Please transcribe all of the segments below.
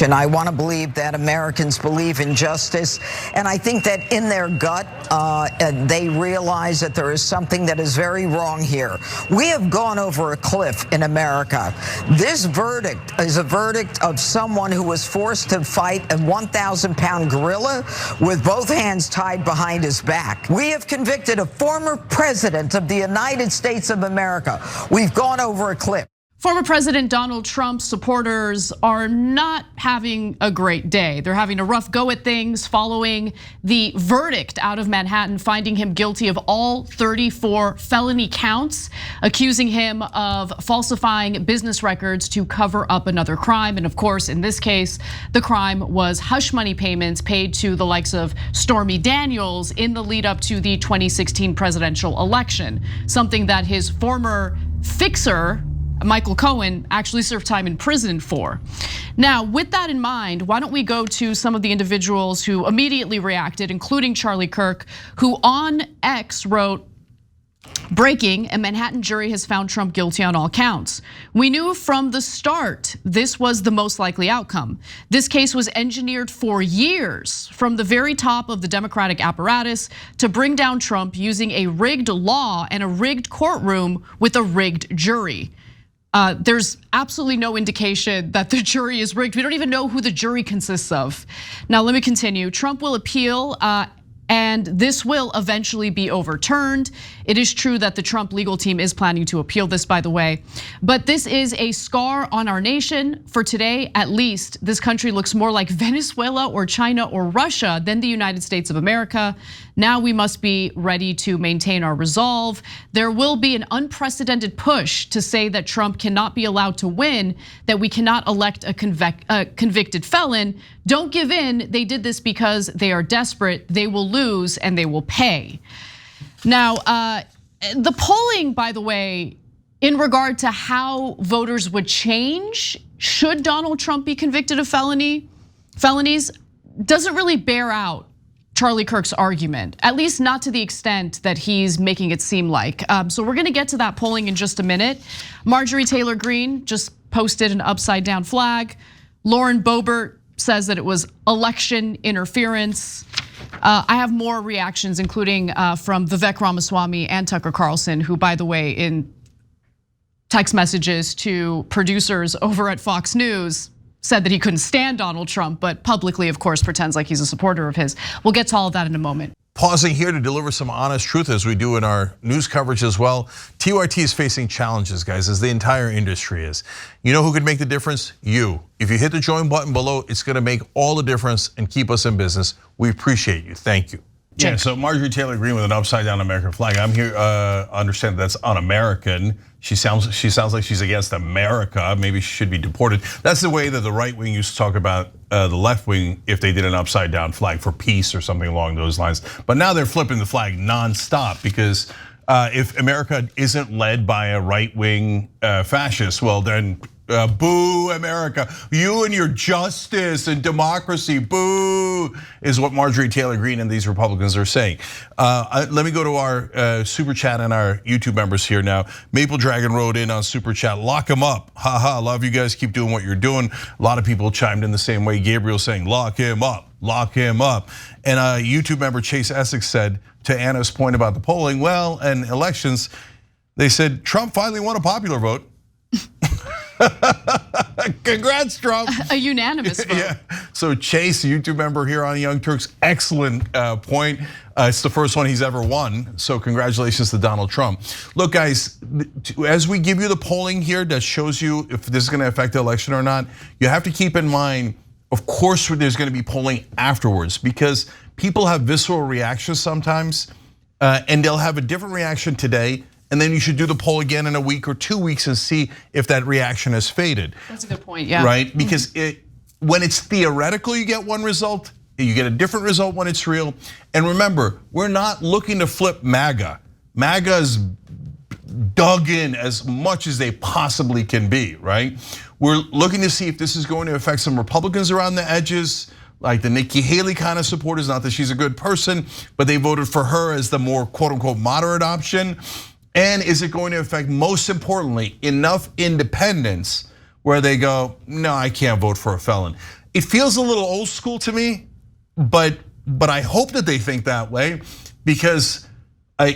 And I want to believe that Americans believe in justice. And I think that in their gut, they realize that there is something that is very wrong here. We have gone over a cliff in America. This verdict is a verdict of someone who was forced to fight a 1,000-pound gorilla with both hands tied behind his back. We have convicted a former president of the United States of America. We've gone over a cliff. Former President Donald Trump's supporters are not having a great day. They're having a rough go at things following the verdict out of Manhattan, finding him guilty of all 34 felony counts, accusing him of falsifying business records to cover up another crime. And of course, in this case, the crime was hush money payments paid to the likes of Stormy Daniels in the lead up to the 2016 presidential election, something that his former fixer, Michael Cohen, actually served time in prison for. Now, with that in mind, why don't we go to some of the individuals who immediately reacted, including Charlie Kirk, who on X wrote, "Breaking, a Manhattan jury has found Trump guilty on all counts. We knew from the start this was the most likely outcome. This case was engineered for years from the very top of the Democratic apparatus to bring down Trump using a rigged law and a rigged courtroom with a rigged jury." There's absolutely no indication that the jury is rigged. We don't even know who the jury consists of. Now, let me continue. Trump will appeal, and this will eventually be overturned. It is true that the Trump legal team is planning to appeal this, by the way. But this is a scar on our nation. For today, at least, this country looks more like Venezuela or China or Russia than the United States of America. Now we must be ready to maintain our resolve. There will be an unprecedented push to say that Trump cannot be allowed to win, that we cannot elect a convicted felon. Don't give in. They did this because they are desperate. They will lose and they will pay. Now, the polling, by the way, in regard to how voters would change should Donald Trump be convicted of felonies, doesn't really bear out Charlie Kirk's argument, at least not to the extent that he's making it seem like. So we're gonna get to that polling in just a minute. Marjorie Taylor Greene just posted an upside down flag. Lauren Boebert says that it was election interference. I have more reactions, including from Vivek Ramaswamy and Tucker Carlson, who, by the way, in text messages to producers over at Fox News, said that he couldn't stand Donald Trump, but publicly, of course, pretends like he's a supporter of his. We'll get to all of that in a moment. Pausing here to deliver some honest truth as we do in our news coverage as well. TYT is facing challenges, guys, as the entire industry is. You know who could make the difference? You. If you hit the join button below, it's gonna make all the difference and keep us in business. We appreciate you, thank you. Yeah, so Marjorie Taylor Greene with an upside down American flag. I'm here, understand that's un-American. She sounds like she's against America. Maybe she should be deported. That's the way that the right wing used to talk about the left wing if they did an upside down flag for peace or something along those lines. But now they're flipping the flag nonstop because if America isn't led by a right wing fascist, well then boo America, you and your justice and democracy, boo, is what Marjorie Taylor Greene and these Republicans are saying. Let me go to our Super Chat and our YouTube members here now. Maple Dragon wrote in on Super Chat, lock him up, haha, a lot of you guys keep doing what you're doing. A lot of people chimed in the same way. Gabriel saying, lock him up, lock him up. And a YouTube member, Chase Essex, said to Anna's point about the polling, well, and elections, they said Trump finally won a popular vote. Congrats, Trump. A unanimous vote. Yeah. So Chase, YouTube member here on Young Turks, excellent point. It's the first one he's ever won. So congratulations to Donald Trump. Look, guys, as we give you the polling here that shows you if this is gonna affect the election or not, you have to keep in mind, of course, there's gonna be polling afterwards because people have visceral reactions sometimes, and they'll have a different reaction today. And then you should do the poll again in a week or 2 weeks and see if that reaction has faded. That's a good point, yeah. Right, because when it's theoretical, you get one result, you get a different result when it's real. And remember, we're not looking to flip MAGA. MAGA's dug in as much as they possibly can be, right? We're looking to see if this is going to affect some Republicans around the edges, like the Nikki Haley kind of supporters, not that she's a good person, but they voted for her as the more quote unquote moderate option. And is it going to affect, most importantly, enough independents where they go, no, I can't vote for a felon. It feels a little old school to me, but I hope that they think that way, because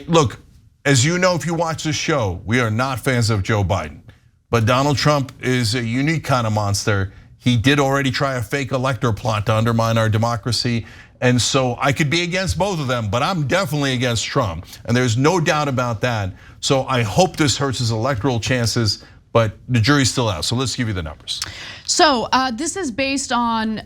look, as you know, if you watch this show, we are not fans of Joe Biden, but Donald Trump is a unique kind of monster. He did already try a fake elector plot to undermine our democracy. And so I could be against both of them, but I'm definitely against Trump. And there's no doubt about that. So I hope this hurts his electoral chances, but the jury's still out. So let's give you the numbers. So this is based on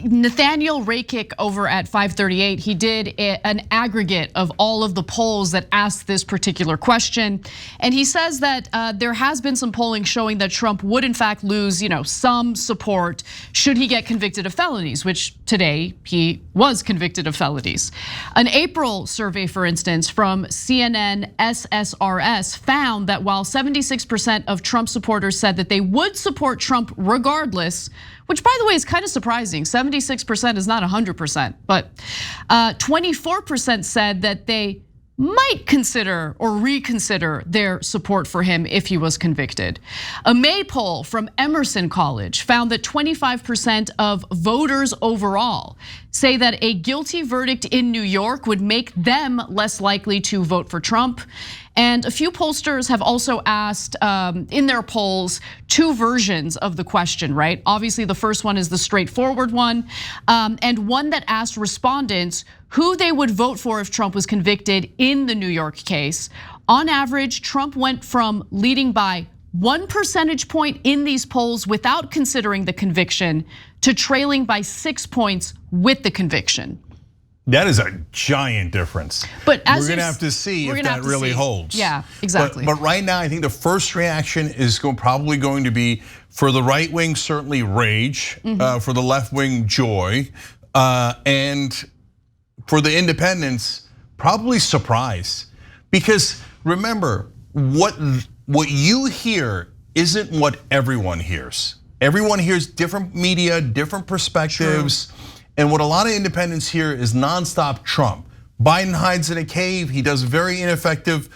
Nathaniel Rakic over at 538. He did an aggregate of all of the polls that asked this particular question. And he says that there has been some polling showing that Trump would in fact lose, some support should he get convicted of felonies, which today he was convicted of felonies. An April survey, for instance, from CNN SSRS found that while 76% of Trump supporters said that they would support Trump regardless, which by the way is kind of surprising. 76% is not 100%, but 24% said that they might consider or reconsider their support for him if he was convicted. A May poll from Emerson College found that 25% of voters overall say that a guilty verdict in New York would make them less likely to vote for Trump. And a few pollsters have also asked in their polls two versions of the question, right? Obviously, the first one is the straightforward one, and one that asked respondents who they would vote for if Trump was convicted in the New York case. On average, Trump went from leading by 1 percentage point in these polls without considering the conviction to trailing by 6 points with the conviction. That is a giant difference. But as we're gonna have to see if that really holds. Yeah, exactly. But right now, I think the first reaction is probably going to be, for the right wing, certainly rage, for the left wing, joy, and for the independents, probably surprise. Because remember, what you hear isn't what everyone hears. Everyone hears different media, different perspectives. True. And what a lot of independents hear is nonstop Trump. Biden hides in a cave. He does very ineffective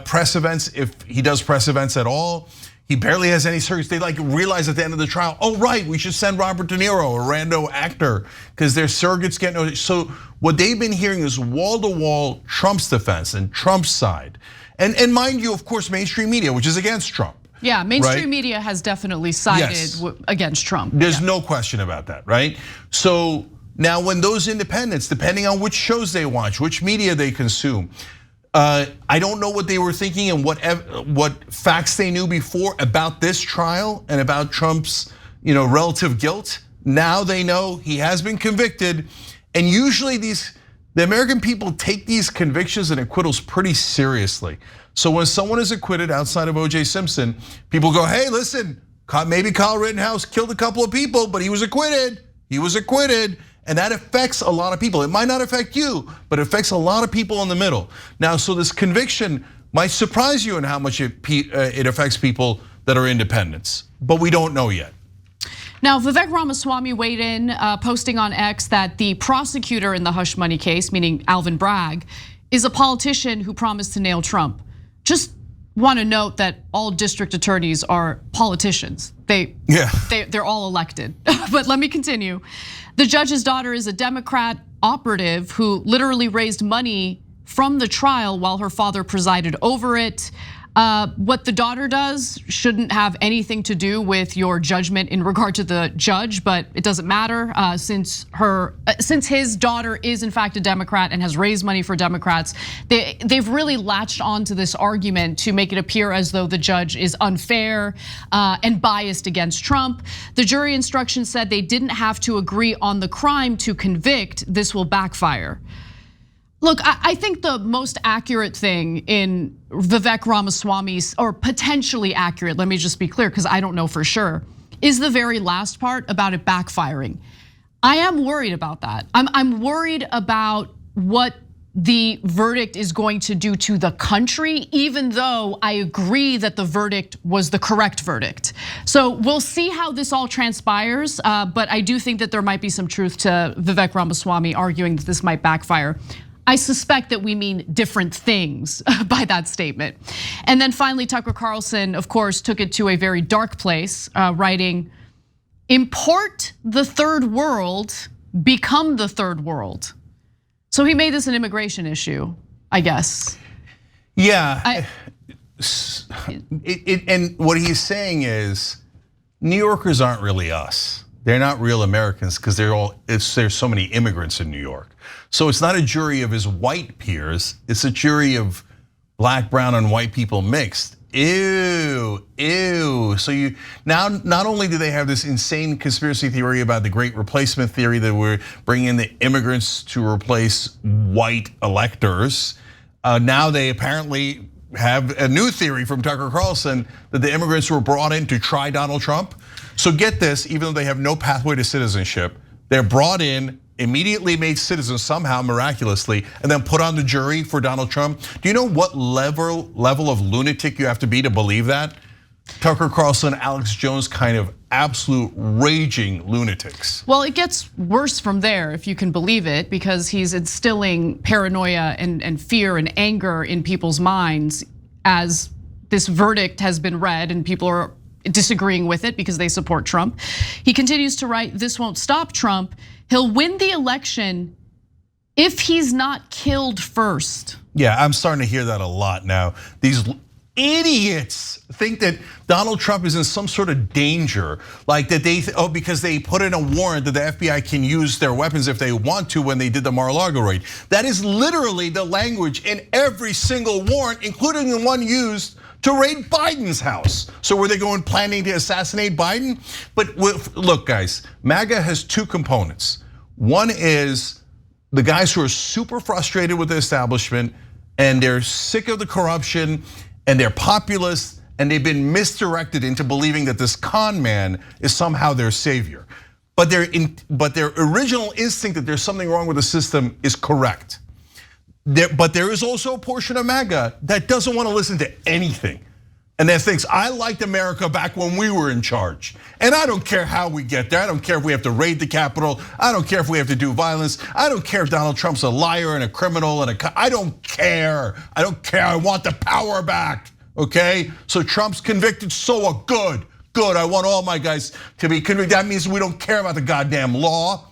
press events, if he does press events at all. He barely has any circuits. They realize at the end of the trial, oh right, we should send Robert De Niro, a rando actor, because their surrogates get no. So what they've been hearing is wall-to-wall Trump's defense and Trump's side. And mind you, of course, mainstream media, which is against Trump. Yeah, mainstream media has definitely sided against Trump. There's no question about that, right? So now when those independents, depending on which shows they watch, which media they consume, I don't know what they were thinking and what facts they knew before about this trial and about Trump's relative guilt. Now they know he has been convicted, and usually the American people take these convictions and acquittals pretty seriously. So when someone is acquitted outside of OJ Simpson, people go, hey, listen, maybe Kyle Rittenhouse killed a couple of people, but he was acquitted. He was acquitted. And that affects a lot of people. It might not affect you, but it affects a lot of people in the middle. Now, so this conviction might surprise you in how much it affects people that are independents, but we don't know yet. Now, Vivek Ramaswamy weighed in, posting on X that the prosecutor in the hush money case, meaning Alvin Bragg, is a politician who promised to nail Trump. Just want to note that all district attorneys are politicians. They're all elected. But let me continue. The judge's daughter is a Democrat operative who literally raised money from the trial while her father presided over it. What the daughter does shouldn't have anything to do with your judgment in regard to the judge, but it doesn't matter since his daughter is in fact a Democrat and has raised money for Democrats. They've really latched onto this argument to make it appear as though the judge is unfair and biased against Trump. The jury instructions said they didn't have to agree on the crime to convict. This will backfire. Look, I think the most accurate thing in Vivek Ramaswamy's, or potentially accurate, let me just be clear because I don't know for sure, is the very last part about it backfiring. I am worried about that. I'm worried about what the verdict is going to do to the country, even though I agree that the verdict was the correct verdict. So we'll see how this all transpires, but I do think that there might be some truth to Vivek Ramaswamy arguing that this might backfire. I suspect that we mean different things by that statement. And then finally, Tucker Carlson, of course, took it to a very dark place, writing, "Import the third world, become the third world." So he made this an immigration issue, I guess. Yeah, and what he's saying is, New Yorkers aren't really us. They're not real Americans because there's so many immigrants in New York. So it's not a jury of his white peers, it's a jury of black, brown, and white people mixed. Ew, ew. So you now, not only do they have this insane conspiracy theory about the great replacement theory that we're bringing in the immigrants to replace white electors, now they apparently have a new theory from Tucker Carlson that the immigrants were brought in to try Donald Trump. So get this, even though they have no pathway to citizenship, they're brought in, immediately made citizens somehow miraculously, and then put on the jury for Donald Trump. Do you know what level of lunatic you have to be to believe that? Tucker Carlson, Alex Jones, kind of absolute raging lunatics. Well, it gets worse from there, if you can believe it, because he's instilling paranoia and fear and anger in people's minds as this verdict has been read and people are disagreeing with it because they support Trump. He continues to write, "This won't stop Trump. He'll win the election if he's not killed first." Yeah, I'm starting to hear that a lot now. These idiots think that Donald Trump is in some sort of danger, like that because they put in a warrant that the FBI can use their weapons if they want to when they did the Mar-a-Lago raid. That is literally the language in every single warrant, including the one used to raid Biden's house. So were they planning to assassinate Biden? But look, guys, MAGA has two components. One is the guys who are super frustrated with the establishment and they're sick of the corruption and they're populist and they've been misdirected into believing that this con man is somehow their savior. But their original instinct that there's something wrong with the system is correct. But there is also a portion of MAGA that doesn't want to listen to anything. And that thinks, I liked America back when we were in charge. And I don't care how we get there. I don't care if we have to raid the Capitol. I don't care if we have to do violence. I don't care if Donald Trump's a liar and a criminal I don't care. I don't care, I want the power back, okay? So Trump's convicted, so good. I want all my guys to be convicted. That means we don't care about the goddamn law.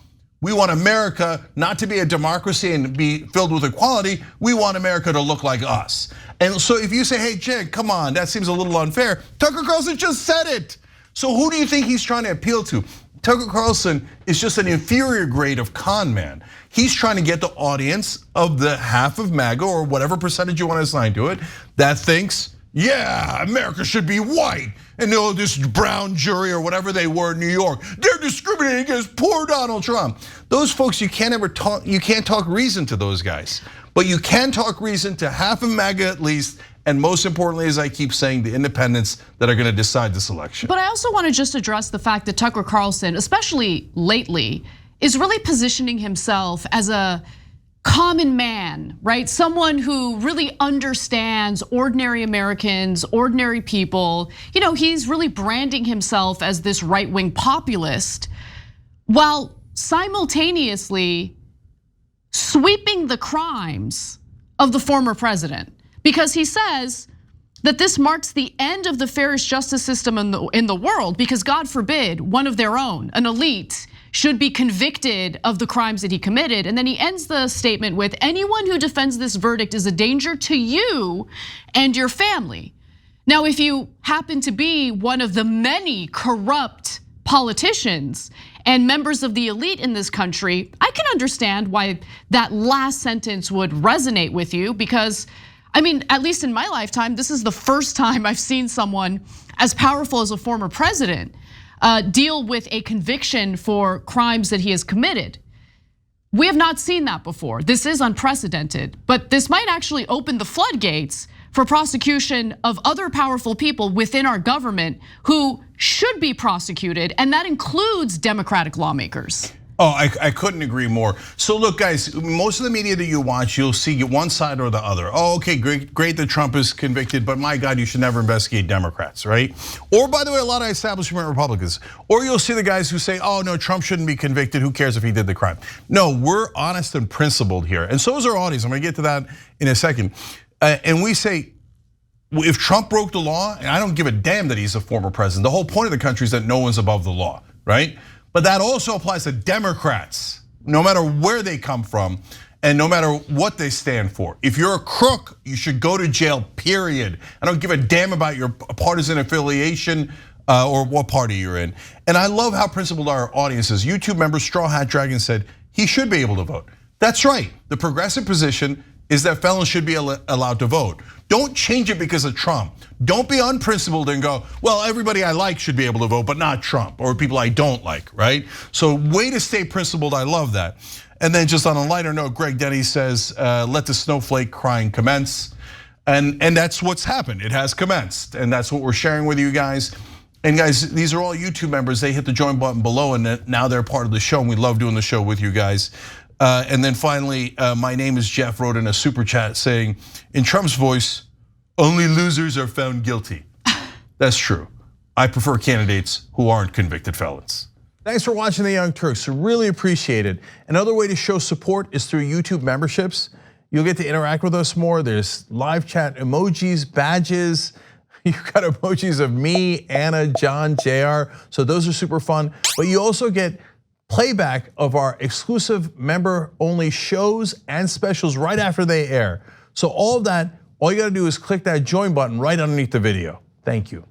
We want America not to be a democracy and be filled with equality. We want America to look like us. And so if you say, hey, Cenk, come on, that seems a little unfair. Tucker Carlson just said it. So who do you think he's trying to appeal to? Tucker Carlson is just an inferior grade of con man. He's trying to get the audience of the half of MAGA or whatever percentage you want to assign to it that thinks, yeah, America should be white. And this brown jury or whatever they were in New York, they're discriminating against poor Donald Trump. Those folks, you can't talk reason to those guys. But you can talk reason to half of MAGA at least, and most importantly, as I keep saying, the independents that are gonna decide this election. But I also want to just address the fact that Tucker Carlson, especially lately, is really positioning himself as a common man, right? Someone who really understands ordinary Americans, ordinary people. He's really branding himself as this right-wing populist, while simultaneously sweeping the crimes of the former president. Because he says that this marks the end of the fairest justice system in the world, because God forbid one of their own, an elite, should be convicted of the crimes that he committed. And then he ends the statement with, anyone who defends this verdict is a danger to you and your family. Now, if you happen to be one of the many corrupt politicians and members of the elite in this country, I can understand why that last sentence would resonate with you, because at least in my lifetime, this is the first time I've seen someone as powerful as a former president deal with a conviction for crimes that he has committed. We have not seen that before. This is unprecedented, but this might actually open the floodgates for prosecution of other powerful people within our government who should be prosecuted, and that includes Democratic lawmakers. Oh, I couldn't agree more. So look, guys, most of the media that you watch, you'll see one side or the other. Oh, okay, great that Trump is convicted, but my God, you should never investigate Democrats, right? Or by the way, a lot of establishment Republicans. Or you'll see the guys who say, oh no, Trump shouldn't be convicted, who cares if he did the crime? No, we're honest and principled here. And so is our audience, I'm gonna get to that in a second. And we say, if Trump broke the law, and I don't give a damn that he's a former president, the whole point of the country is that no one's above the law, right? But that also applies to Democrats, no matter where they come from and no matter what they stand for. If you're a crook, you should go to jail, period. I don't give a damn about your partisan affiliation or what party you're in. And I love how principled our audience is. YouTube member Straw Hat Dragon said he should be able to vote. That's right, the progressive position is that felons should be allowed to vote. Don't change it because of Trump. Don't be unprincipled and go, well, everybody I like should be able to vote, but not Trump, or people I don't like, right? So way to stay principled, I love that. And then just on a lighter note, Greg Denny says, let the snowflake crying commence. And that's what's happened, it has commenced. And that's what we're sharing with you guys. And guys, these are all YouTube members, they hit the join button below and now they're part of the show and we love doing the show with you guys. And then finally, my name is Jeff wrote in a super chat saying, in Trump's voice, only losers are found guilty. That's true. I prefer candidates who aren't convicted felons. Thanks for watching the Young Turks, really appreciate it. Another way to show support is through YouTube memberships. You'll get to interact with us more. There's live chat emojis, badges. You've got emojis of me, Anna, John, JR. So those are super fun. But you also get playback of our exclusive member-only shows and specials right after they air. So all of that, all you gotta do is click that join button right underneath the video. Thank you.